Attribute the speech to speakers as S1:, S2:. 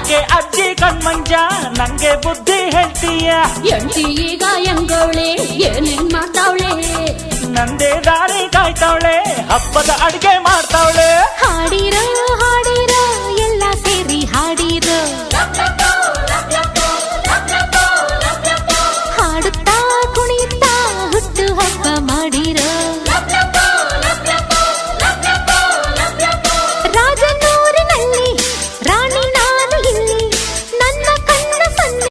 S1: ಯಾಕೆ ಅಜ್ಜಿ ಕಣ್ಮಂಜ ನಂಗೆ ಬುದ್ಧಿ ಹೇಳ್ತೀಯ?
S2: ಎಂಟಿ ಈಗ ಹೆಂಗವಳೆ ಏನೇನ್ ಮಾಡ್ತಾವಳೆ?
S1: ನಂದೇ ದಾರಿ ಕಾಯ್ತಾವಳೆ, ಹಬ್ಬದ ಅಡ್ಗೆ ಮಾಡ್ತಾವಳೆ.
S2: ಹಾಡಿರೋ ಹಾಡಿ